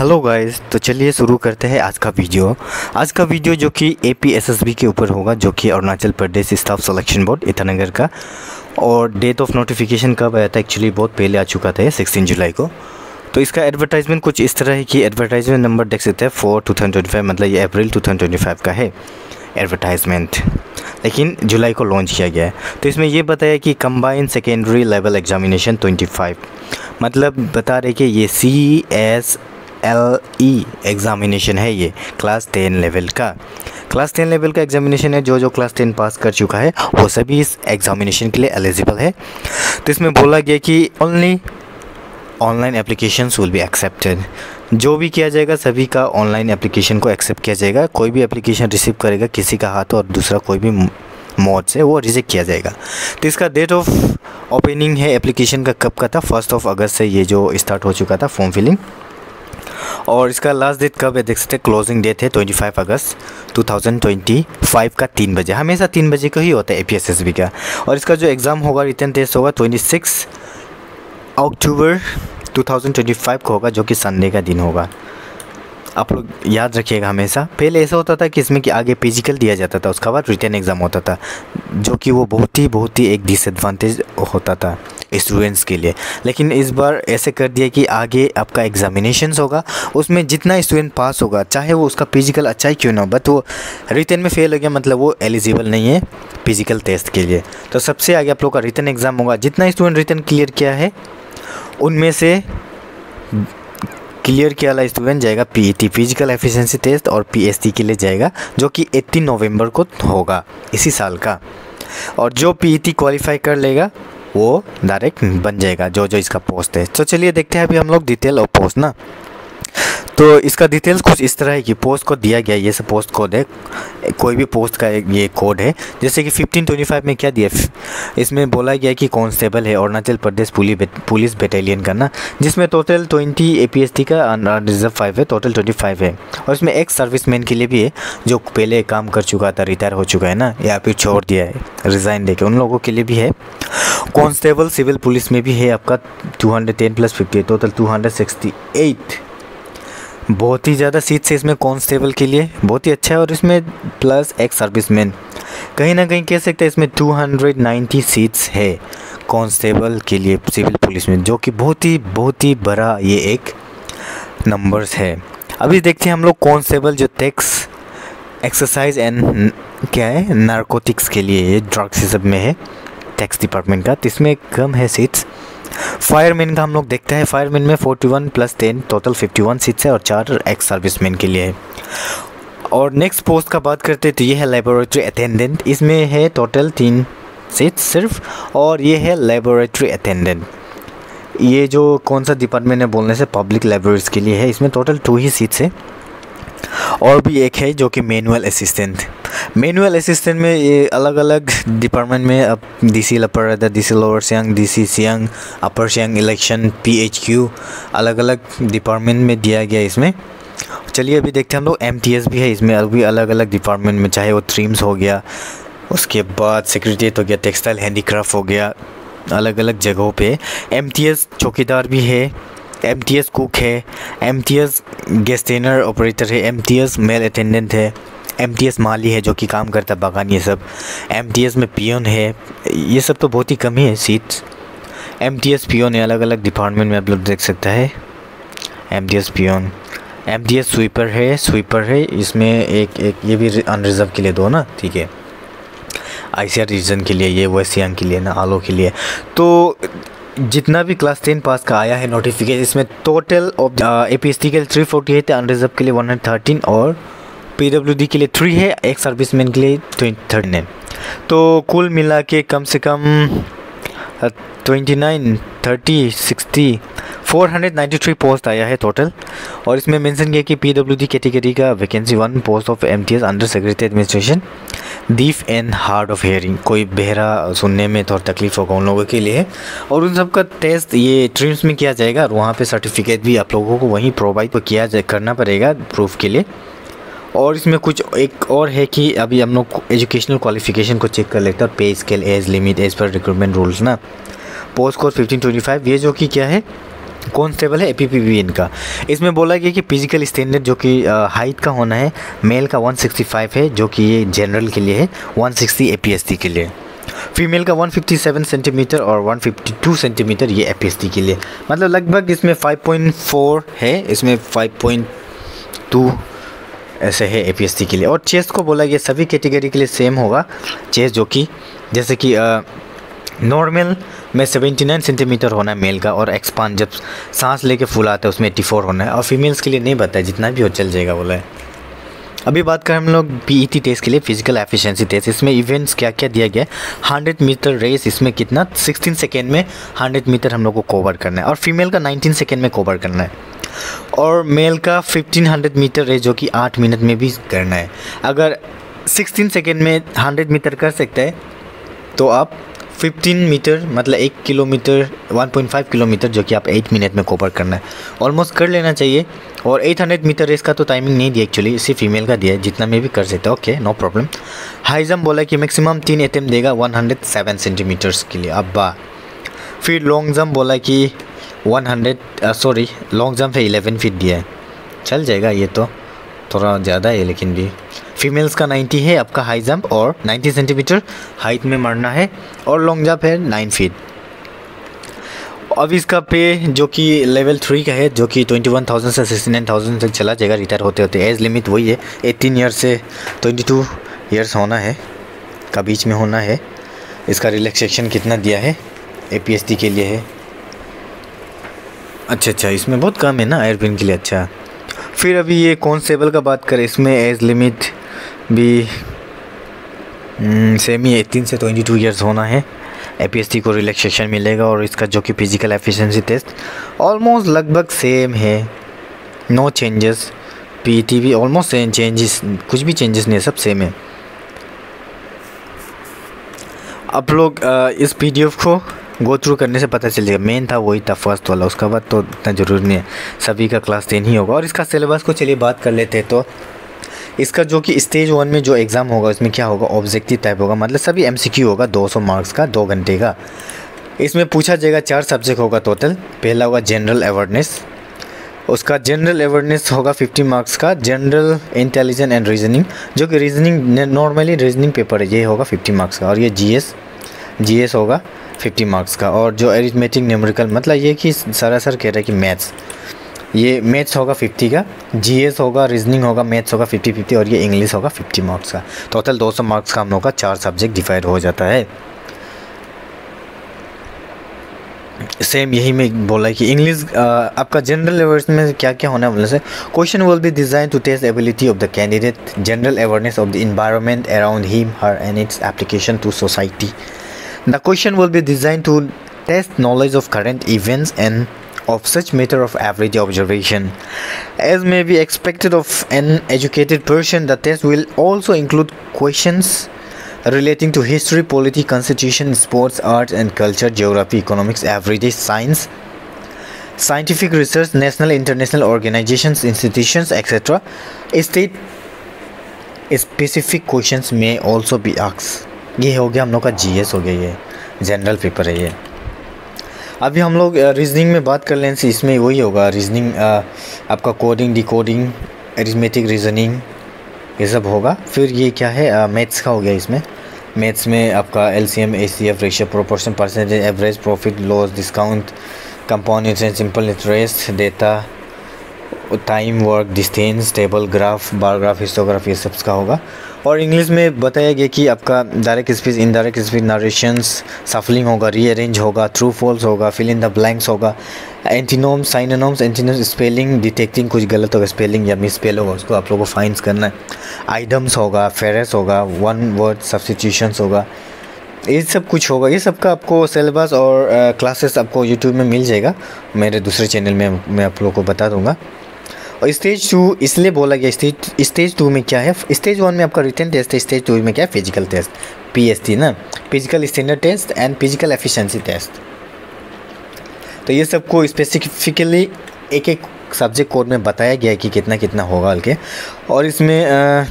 Hello guys, तो चलिए शुरू करते हैं आज का वीडियो जो कि APSSB के ऊपर होगा, जो कि Arunachal Pradesh staff selection board Itanagar का। और डेट ऑफ नोटिफिकेशन कब आया था? एक्चुअली बहुत पहले आ चुका था, 16 जुलाई को। तो इसका एडवर्टाइजमेंट कुछ इस तरह है कि एडवर्टाइजमेंट नंबर देख सकते हैं 4/2025, मतलब ये अप्रैल 2025 का है एडवर्टाइजमेंट, लेकिन जुलाई को लॉन्च किया गया है। तो इसमें ये बताया कि कंबाइंड सेकेंडरी लेवल एग्जामिनेशन 25, मतलब बता रहे कि ये CSLE एग्ज़ामिनेशन है, ये क्लास 10 लेवल का एग्ज़ामिनेशन है। जो क्लास 10 पास कर चुका है वो सभी इस एग्ज़ामिनेशन के लिए एलिजिबल है। तो इसमें बोला गया कि only online applications will be accepted, जो भी किया जाएगा सभी का ऑनलाइन एप्लीकेशन को एक्सेप्ट किया जाएगा। कोई भी एप्लीकेशन रिसीव करेगा किसी का हाथ और दूसरा कोई भी मोड से, वो रिजेक्ट किया जाएगा। तो इसका डेट ऑफ ओपनिंग है एप्लीकेशन का कब का था? 1 अगस्त से ये जो स्टार्ट हो चुका था फॉर्म फिलिंग। और इसका लास्ट डेट कब है देख सकते हैं, क्लोजिंग डेट है 25 अगस्त 2025 का 3 बजे। हमेशा 3 बजे का ही होता है APSSB का। और इसका जो एग्ज़ाम होगा, रिटन टेस्ट होगा 26 अक्टूबर 2025 को होगा, जो कि संडे का दिन होगा। आप लोग याद रखिएगा, हमेशा पहले ऐसा होता था कि इसमें कि आगे फिजिकल दिया जाता था, उसके बाद रिटन एग्ज़ाम होता था, जो कि वो बहुत ही एक डिसएडवांटेज होता था स्टूडेंट्स के लिए। लेकिन इस बार ऐसे कर दिया कि आगे आपका एग्जामिनेशंस होगा, उसमें जितना स्टूडेंट पास होगा, चाहे वो उसका फिजिकल अच्छा ही क्यों ना हो, बट वो रिटन में फेल हो गया मतलब वो एलिजिबल नहीं है फिजिकल टेस्ट के लिए। तो सबसे आगे आप लोग का रिटन एग्ज़ाम होगा। जितना स्टूडेंट रिटन क्लियर किया है उनमें से क्लियर किया वाला स्टूडेंट जाएगा PET फिजिकल एफिशिएंसी टेस्ट, और PST के लिए जाएगा, जो कि 18 नवंबर को होगा इसी साल का। और जो PET क्वालिफाई कर लेगा वो डायरेक्ट बन जाएगा जो इसका पोस्ट है। तो चलिए देखते हैं अभी हम लोग डिटेल और पोस्ट ना। तो इसका डिटेल्स कुछ इस तरह है कि पोस्ट कोड दिया गया है, ये सब पोस्ट कोड है, कोई भी पोस्ट का ये कोड है। जैसे कि 1525 में क्या दिया, इसमें बोला गया कि कांस्टेबल है अरुणाचल प्रदेश पुलिस बटालियन का ना, जिसमें टोटल 20 APST का रिजर्व 5 है, टोटल 25 है। और इसमें एक सर्विसमैन के लिए भी है जो पहले काम कर चुका था, रिटायर हो चुका है ना, या फिर छोड़ दिया है रिज़ाइन देके, उन लोगों के लिए भी है। कांस्टेबल सिविल पुलिस में भी है आपका 210 + 50, टोटल 268। बहुत ही ज़्यादा सीट्स है इसमें कांस्टेबल के लिए, बहुत ही अच्छा है। और इसमें प्लस एक सर्विसमैन, कहीं ना कहीं कह सकते हैं इसमें 290 सीट्स है कांस्टेबल के लिए सिविल पुलिस में, जो कि बहुत ही बड़ा ये एक नंबर्स है। अभी देखते हैं हम लोग कांस्टेबल जो टैक्स एक्सरसाइज एंड क्या है नारकोटिक्स के लिए, ये ड्रग्स ये सब में है टैक्स डिपार्टमेंट का, तो इसमें कम है सीट्स। फायरमैन का हम लोग देखते हैं, फायरमैन में 41 + 10 टोटल 51 सीट्स है, और 4 एक्स सर्विसमैन के लिए है। और नेक्स्ट पोस्ट का बात करते हैं तो ये है लेबोरेटरी अटेंडेंट, इसमें है टोटल 3 सीट्स सिर्फ, और ये है लेबोरेटरी अटेंडेंट। ये जो कौन सा डिपार्टमेंट है बोलने से पब्लिक लाइब्रेरीज के लिए है, इसमें टोटल 2 ही सीट्स है। और भी एक है जो कि मैनुअल असिस्टेंट में ये अलग अलग डिपार्टमेंट में, अब DC अपर रहता है, DC lower Siang, DC Siang, upper Siang election, PHQ, अलग अलग डिपार्टमेंट में दिया गया इसमें। चलिए अभी देखते हैं हम लोग MTS भी है इसमें, अभी अलग अलग डिपार्टमेंट में, चाहे वो ट्रीम्स हो गया, उसके बाद सेक्रेटरीट हो गया, टेक्सटाइल हैंडीक्राफ्ट हो गया, अलग अलग जगहों पे MTS चौकीदार भी है, MTS कुक है, MTS गेस्टेनर ऑपरेटर है, MTS मेल अटेंडेंट है, MTS माली है जो कि काम करता है बागान, ये सब। MTS में पियोन है, ये सब तो बहुत ही कम ही है सीट्स। MTS पियोन है, अलग अलग डिपार्टमेंट में आप लोग देख सकता है MTS पियोन। MTS स्वीपर है, इसमें एक ये भी अनरिजर्व के लिए 2 ना, ठीक है, ICR रीजन के लिए, ये वेस्ट सियांग के लिए ना, आलो के लिए। तो जितना भी क्लास 10 पास का आया है नोटिफिकेशन, इसमें टोटल ऑफ APST के लिए 348 है, अनरिजर्व के लिए 113, और PWD के लिए 3 है, एक सर्विसमैन के लिए 13 है। तो कुल मिला के कम से कम 29, 30, 60, 493 पोस्ट आया है टोटल। और इसमें मेंशन किया कि PWD कैटेगरी का vacancy 1 post of MTS under secretary administration deaf and hard of hearing, कोई बहरा सुनने में थोड़ा तकलीफ होगा उन लोगों के लिए। और उन सब का टेस्ट ये ट्रीम्स में किया जाएगा, और वहाँ पे सर्टिफिकेट भी आप लोगों को वहीं प्रोवाइड करना पड़ेगा प्रूफ के लिए। और इसमें कुछ एक और है कि अभी हम लोग एजुकेशनल क्वालिफिकेशन को चेक कर लेते हैं, pay scale, age limit, as per recruitment rules ना। पोस्ट कोड 1525, ये जो कि क्या है कॉन्स्टेबल है APPB इनका। इसमें बोला गया कि फिजिकल स्टैंडर्ड जो कि हाइट का होना है, मेल का 165 है जो कि ये जनरल के लिए है, 160 APST के लिए। फीमेल का 157 सेंटीमीटर और 152 सेंटीमीटर ये APST के लिए। मतलब लगभग इसमें 5.4 है, इसमें 5.2 ऐसे है APST के लिए। और चेस्ट को बोला गया सभी कैटेगरी के लिए सेम होगा चेस्ट, जो कि जैसे कि नॉर्मल में 79 सेंटीमीटर होना है मेल का, और एक्सपांड जब सांस लेके फूल आता है उसमें 84 होना है। और फीमेल्स के लिए नहीं बताया, जितना भी हो चल जाएगा बोला है। अभी बात करें हम लोग PET टेस्ट के लिए, फिजिकल एफिशिएंसी टेस्ट। इसमें इवेंट्स क्या क्या दिया गया है। 100 मीटर रेस, इसमें कितना 16 सेकेंड में 100 मीटर हम लोग को कवर करना है, और फीमेल का 19 सेकेंड में कवर करना है। और मेल का 1500 मीटर रेस जो कि 8 मिनट में भी करना है। अगर 16 सेकेंड में 100 मीटर कर सकते हैं तो आप 15 मीटर मतलब 1 किलोमीटर 1.5 किलोमीटर जो कि आप 8 मिनट में कवर करना है, ऑलमोस्ट कर लेना चाहिए। और 800 मीटर रेस का तो टाइमिंग नहीं दिया एक्चुअली, सिर्फ फीमेल का दिया है, जितना में भी कर सकते हैं। Okay, no problem. High jump बोला कि मैक्सिमम 3 अटेम्प्ट देगा 107 सेंटीमीटर्स के लिए। अब्बा फिर लॉन्ग जंप बोला कि लॉन्ग जंप है 11 फीट दिया है, चल जाएगा, ये तो थोड़ा ज़्यादा है लेकिन भी। फीमेल्स का 90 है आपका हाई जंप, और 90 सेंटीमीटर हाइट में मारना है, और लॉन्ग जंप है 9 फीट। अब इसका पे जो कि लेवल 3 का है, जो कि 21,000 से 69,000 तक चला जाएगा रिटायर होते होते। एज लिमिट वही है, 18 ईयर्स से 22 ईयर्स होना है का बीच में होना है। इसका रिलैक्सेशन कितना दिया है APST के लिए है। अच्छा, इसमें बहुत कम है ना एयरपिन के लिए। अच्छा, फिर अभी ये कॉन्स्टेबल का बात करें, इसमें एज लिमिट भी सेम ही 18 से 22 ईयर्स होना है। APST को रिलैक्सेशन मिलेगा, और इसका जो कि फिजिकल एफिशिएंसी टेस्ट ऑलमोस्ट लगभग सेम है, नो चेंजेस। PET भी ऑलमोस्ट सेम, चेंजेस कुछ भी चेंजेस नहीं है, सब सेम है। आप लोग इस PDF को गो थ्रू करने से पता चल जाएगा। मेन था वही था फर्स्ट वाला, उसका बाद तो इतना ज़रूरी नहीं है, सभी का क्लास 10 ही होगा। और इसका सिलेबस को चलिए बात कर लेते हैं। तो इसका जो कि स्टेज 1 में जो एग्ज़ाम होगा उसमें क्या होगा, ऑब्जेक्टिव टाइप होगा, मतलब सभी MCQ होगा 200 मार्क्स का, 2 घंटे का। इसमें पूछा जाएगा 4 सब्जेक्ट होगा टोटल। पहला होगा जनरल अवेयरनेस, उसका जनरल अवेयरनेस होगा 50 मार्क्स का। जनरल इंटेलिजेंस एंड रीजनिंग, जो कि रीजनिंग नॉर्मली रीजनिंग पेपर है, ये होगा 50 मार्क्स का। और ये GS होगा 50 मार्क्स का। और जो अरिथमेटिक न्यूमेरिकल, मतलब ये कि सरासर कह रहा है कि मैथ्स, ये मैथ्स होगा 50 का, GS होगा, रीजनिंग होगा, मैथ्स होगा 50-50, और ये इंग्लिश होगा 50 मार्क्स का। टोटल 200 मार्क्स का हम लोग का 4 सब्जेक्ट डिवाइड हो जाता है। सेम यही में बोला है कि इंग्लिश आपका जनरल अवेयरनेस में क्या क्या होना है बोलने से, question will be design to test ability of the candidate, general awareness of the environment around him her and its application to society. The question will be design to test knowledge of current events and of such matter of average observation. As may be expected of an educated person, the test will also include questions relating to history, polity, constitution, sports, arts and culture, geography, economics, everyday science, scientific research, national, international organizations, institutions, etc. State specific questions may also be asked. ये हो गया हम लोग का GS हो गया, ये general paper है। ये अभी हम लोग रीजनिंग में बात कर लें, इसमें वही होगा रीजनिंग, आपका कोडिंग, डिकोडिंग, अरिथमेटिक, रीजनिंग, ये सब होगा। फिर ये क्या है, मैथ्स का हो गया। इसमें मैथ्स में आपका LCM, ACF, ratio, proportion, percentage, average, profit, loss, discount, compound, simple interest, data, time, work, distance, table, graph, bar graph, histograph, ये सब का होगा। और इंग्लिश में बताया गया कि आपका direct speech, indirect speech, narrations, सफलिंग होगा, रीअरेंज होगा, ट्रू फॉल्स होगा, फिल इन द ब्लैंक्स होगा, एंटीनोम्स, साइनोनोम्स, एंटीनोम्स, स्पेलिंग, डिटेक्टिंग कुछ गलत होगा, स्पेलिंग या मिस स्पेल होगा, उसको आप लोगों को फाइंस करना है। आइटम्स होगा, फेरेस होगा, वन वर्ड सब्स्टिट्यूशंस होगा, ये सब कुछ होगा। ये सब का आपको सिलेबस और क्लासेस आपको यूट्यूब में मिल जाएगा, मेरे दूसरे चैनल में मैं आप लोगों को बता दूँगा। और स्टेज 2 इसलिए बोला गया, स्टेज 2 में क्या है, स्टेज 1 में आपका रिटन टेस्ट है, स्टेज 2 में क्या है, फिजिकल टेस्ट, PST ना, physical standard test and physical efficiency test. तो ये सबको स्पेसिफिकली एक एक सब्जेक्ट कोड में बताया गया है कि कितना कितना होगा हल्के। और इसमें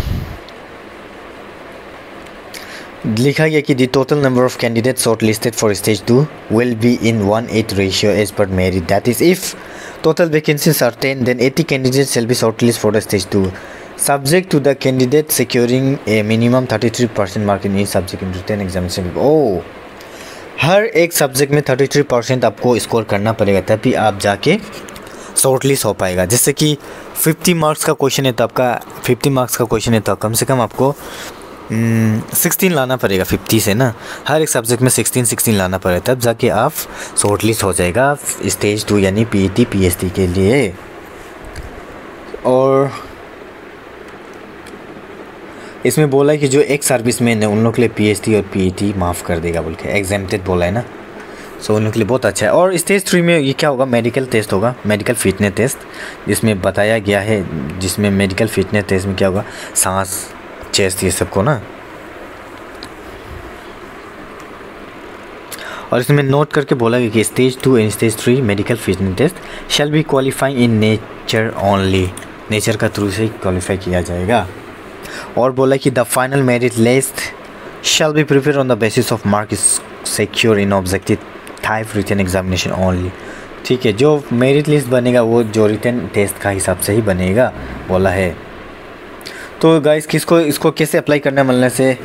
लिखा गया कि the total number of candidate short listed for stage 2 will be in 1:8 ratio as per merit, that is if total vacancies are 10 then 80 candidates shall be shortlisted for the stage 2 subject to the candidate securing a minimum 33% mark in each subject in written examination। हर एक subject में 33% आपको score करना पड़ेगा तभी आप जाके shortlist हो पाएगा। जैसे कि 50 मार्क्स का क्वेश्चन है तो आपका 50 मार्क्स का क्वेश्चन है तो कम से कम आपको 16 लाना पड़ेगा 50 से ना, हर एक सब्जेक्ट में 16 लाना पड़ेगा तब जाके आप शॉर्टलिस्ट हो जाएगा स्टेज 2 यानी पीईटी पीएसटी के लिए। और इसमें बोला है कि जो एक सर्विसमैन है उन लोग के लिए पीएसटी और पीईटी माफ़ कर देगा बोल के, एग्जेम्प्टेड बोला है ना, सो उन लोग के लिए बहुत अच्छा है। और स्टेज 3 में ये क्या होगा, मेडिकल टेस्ट होगा, मेडिकल फिटनेस टेस्ट, जिसमें बताया गया है, जिसमें मेडिकल फिटनेस टेस्ट में क्या होगा, सांस चेस्ट ये सबको ना। और इसमें नोट करके बोला गया कि stage 2 and stage 3 medical fitness test shall be qualifying in nature only, nature का थ्रू से क्वालिफाई किया जाएगा। और बोला कि the final merit list shall be prepare on the basis of mark secure in objective type written examination only. ठीक है, जो मेरिट लिस्ट बनेगा वो जो रिटन टेस्ट का हिसाब से ही बनेगा बोला है। तो गाइस किसको इसको कैसे अप्लाई करना है बोलने से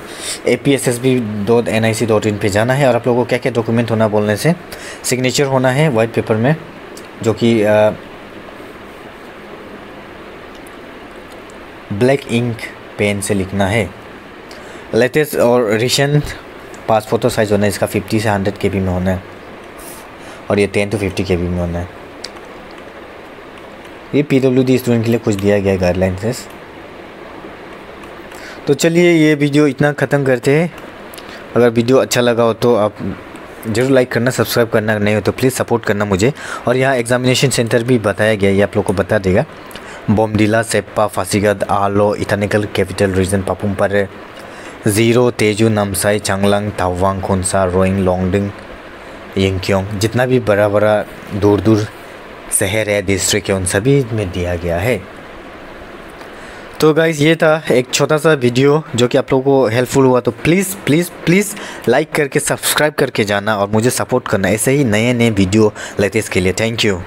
apssb.nic.in पे जाना है और आप लोगों को क्या क्या डॉक्यूमेंट होना बोलने से सिग्नेचर होना है वाइट पेपर में, जो कि ब्लैक इंक पेन से लिखना है। लेटेस्ट और रिसेंट पास फोटो साइज़ होना है, इसका 50 से 100 KB में होना है और ये 10 to 50 KB में होना है। ये PWD स्टूडेंट के लिए कुछ दिया गया है गाइडलाइंस। तो चलिए ये वीडियो इतना ख़त्म करते हैं। अगर वीडियो अच्छा लगा हो तो आप ज़रूर लाइक करना, सब्सक्राइब करना, नहीं हो तो प्लीज़ सपोर्ट करना मुझे। और यहाँ एग्जामिनेशन सेंटर भी बताया गया, ये आप लोग को बता देगा, बोमडिला, सेप्पा, फासिगद, आलो, इथानिकल कैपिटल रीजन, पापुमपारे, ज़ीरो, तेजू, नामसाई, चांगलांग, तावांग, खोंसा, रोइंग, लोंगडिंग, यिंगक्योंग, जितना भी बड़ा बड़ा दूर दूर शहर है, डिस्ट्रिक्ट है, उन सभी में दिया गया है। तो गाइज़ ये था एक छोटा सा वीडियो जो कि आप लोगों को हेल्पफुल हुआ, तो प्लीज़ प्लीज़ प्लीज़ लाइक करके सब्सक्राइब करके जाना और मुझे सपोर्ट करना ऐसे ही नए नए वीडियो लेटेस्ट के लिए। Thank you.